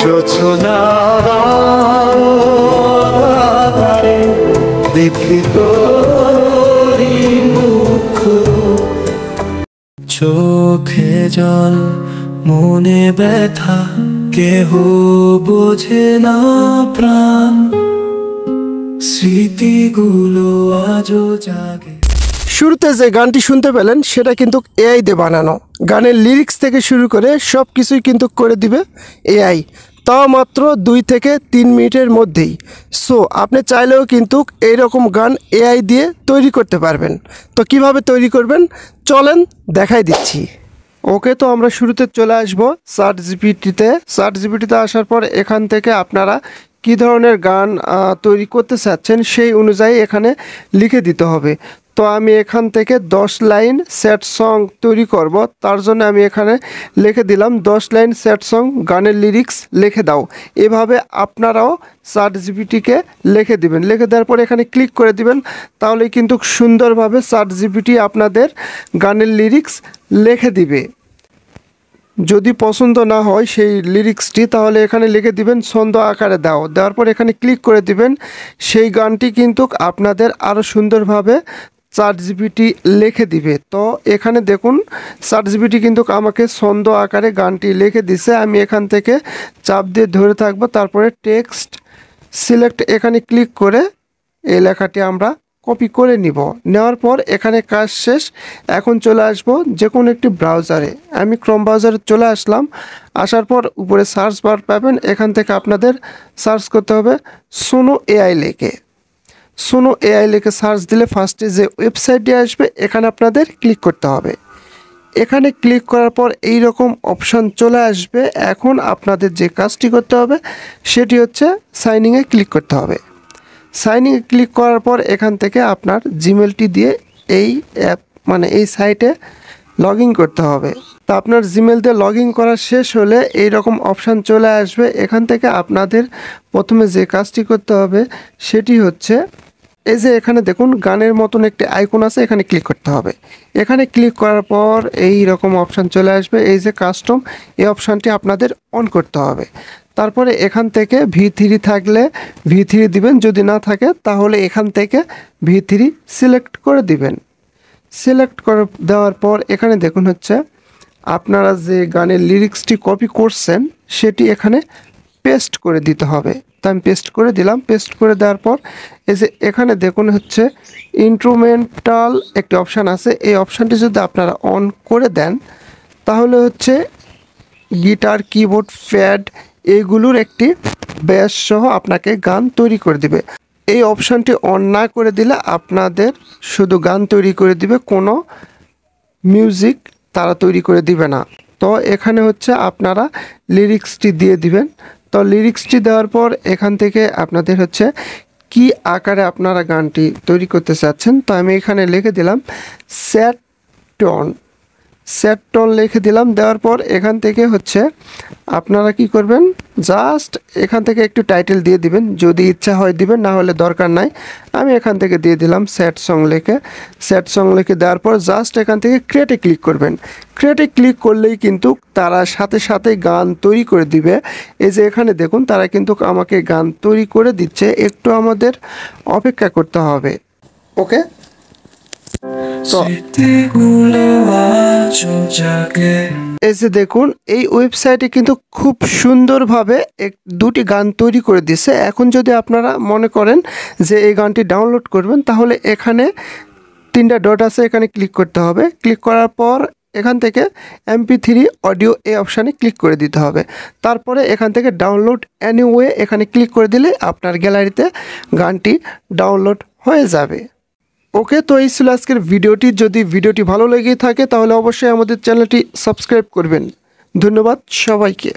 জোছনার আধারে দেখি তোরি মুখ, চোখে জল মনে ব্যথা, কেহ বোঝে না প্রাণ, স্মৃতিগুলো আজও জাগে। শুরুতে যে গানটি শুনতে পেলেন সেটা কিন্তু এআই দিয়ে বানানো। গানের লিরিক্স থেকে শুরু করে সব কিছুই কিন্তু করে দিবে এআই, তাও মাত্র 2 থেকে 3 মিনিটের মধ্যেই। সো আপনি চাইলেও কিন্তু এইরকম গান এআই দিয়ে তৈরি করতে পারবেন। তো কিভাবে তৈরি করবেন চলেন দেখাই দিচ্ছি। ওকে, তো আমরা শুরুতে চলে আসব চ্যাটজিপিটিতে আসার পর এখান থেকে আপনারা কী ধরনের গান তৈরি করতে চাচ্ছেন সেই অনুযায়ী এখানে লিখে দিতে হবে। তো আমি এখান থেকে 10 লাইন স্যাড সং তৈরি করব, তার জন্য আমি এখানে লিখে দিলাম 10 লাইন স্যাড সং গানের লিরিক্স লিখে দাও। এভাবে আপনারাও চ্যাটজিপিটিকে লিখে দিবেন। লিখে দেওয়ার পর এখানে ক্লিক করে দিবেন, তাহলে কিন্তু সুন্দরভাবে চ্যাটজিপিটি আপনাদের গানের লিরিক্স লিখে দিবে। যদি পছন্দ না হয় সেই লিরিক্সটি, তাহলে এখানে লিখে দিবেন ছন্দ আকারে দাও। দেওয়ার পর এখানে ক্লিক করে দিবেন, সেই গানটি কিন্তু আপনাদের আরও সুন্দরভাবে চ্যাটজিপিটি লিখে দিবে। তো এখানে দেখুন চ্যাটজিপিটি কিন্তু আমাকে ছন্দ আকারে গানটি লিখে দিছে। আমি এখান থেকে চাপ দিয়ে ধরে থাকবো, তারপরে টেক্সট সিলেক্ট এখানে ক্লিক করে এই লেখাটি আমরা কপি করে নিব। নেওয়ার পর এখানে কাজ শেষ। এখন চলে আসব যে কোনো একটি ব্রাউজারে। আমি ক্রোম ব্রাউজারে চলে আসলাম। আসার পর উপরে সার্চ বার পাবেন, এখান থেকে আপনাদের সার্চ করতে হবে সুনো এআই লিখে। সুনো এআই লিখে সার্চ দিলে ফার্স্টে যে ওয়েবসাইটটি আসবে এখানে আপনাদের ক্লিক করতে হবে। এখানে ক্লিক করার পর এই রকম অপশান চলে আসবে। এখন আপনাদের যে কাজটি করতে হবে সেটি হচ্ছে সাইনিংয়ে ক্লিক করতে হবে। সাইনিংয়ে ক্লিক করার পর এখান থেকে আপনার জিমেলটি দিয়ে এই অ্যাপ এই সাইটে লগ ইন করতে হবে। তা আপনার জিমেল দিয়ে লগ ইন করা শেষ হলে এই রকম অপশান চলে আসবে। এখান থেকে আপনাদের প্রথমে যে কাজটি করতে হবে সেটি হচ্ছে এই যে এখানে দেখুন গানের মতন একটি আইকন আছে, এখানে ক্লিক করতে হবে। এখানে ক্লিক করার পর এই রকম অপশান চলে আসবে, এই যে কাস্টম, এই অপশানটি আপনাদের অন করতে হবে। তারপরে এখান থেকে V3 থাকলে V3 দিবেন, যদি না থাকে তাহলে এখান থেকে V3 সিলেক্ট করে দিবেন। সিলেক্ট করে দেওয়ার পর এখানে দেখুন হচ্ছে আপনারা যে গানের লিরিক্সটি কপি করছেন সেটি এখানে পেস্ট করে দিতে হবে। তো আমি পেস্ট করে দিলাম। পেস্ট করে দেওয়ার পর এই যে এখানে দেখুন হচ্ছে ইন্স্ট্রুমেন্টাল একটি অপশান আছে, এই অপশানটি যদি আপনারা অন করে দেন তাহলে হচ্ছে গিটার, কিবোর্ড, প্যাড এইগুলোর একটি বেস সহ আপনাকে গান তৈরি করে দিবে। এই অপশানটি অন না করে দিলে আপনাদের শুধু গান তৈরি করে দিবে, কোনো মিউজিক তারা তৈরি করে দিবে না। তো এখানে হচ্ছে আপনারা লিরিক্সটি দিয়ে দিবেন। তো লিরিক্সটি দেওয়ার পর এখান থেকে আপনাদের হচ্ছে কি আকারে আপনারা গানটি তৈরি করতে চাচ্ছেন। তো আমি এখানে লিখে দিলাম স্যাড টোন লিখে দিলাম। দেওয়ার পর এখান থেকে হচ্ছে আপনারা কি করবেন, জাস্ট এখান থেকে একটু টাইটেল দিয়ে দিবেন, যদি ইচ্ছা হয় দিবেন, না হলে দরকার নাই। আমি এখান থেকে দিয়ে দিলাম স্যাড সং লিখে দেওয়ার পর জাস্ট এখান থেকে ক্রিয়েটে ক্লিক করবেন। ক্রিয়েটে ক্লিক করলেই কিন্তু তারা সাথে সাথে গান তৈরি করে দিবে। এই যে এখানে দেখুন তারা কিন্তু আমাকে গান তৈরি করে দিচ্ছে, একটু আমাদের অপেক্ষা করতে হবে। ওকে, তো এই যে দেখুন এই ওয়েবসাইটে কিন্তু খুব সুন্দরভাবে দুটি গান তৈরি করে দিছে। এখন যদি আপনারা মনে করেন যে এই গানটি ডাউনলোড করবেন তাহলে এখানে 3টা ডট আছে, এখানে ক্লিক করতে হবে। ক্লিক করার পর এখান থেকে MP3 অডিও এই অপশানে ক্লিক করে দিতে হবে। তারপরে এখান থেকে ডাউনলোড এনিওয়ে এখানে ক্লিক করে দিলে আপনার গ্যালারিতে গানটি ডাউনলোড হয়ে যাবে। ওকে, তো এই ছিল আজকের ভিডিওটি। যদি ভিডিওটি ভালো লেগে থাকে তাহলে অবশ্যই আমাদের চ্যানেলটি সাবস্ক্রাইব করবেন। ধন্যবাদ সবাইকে।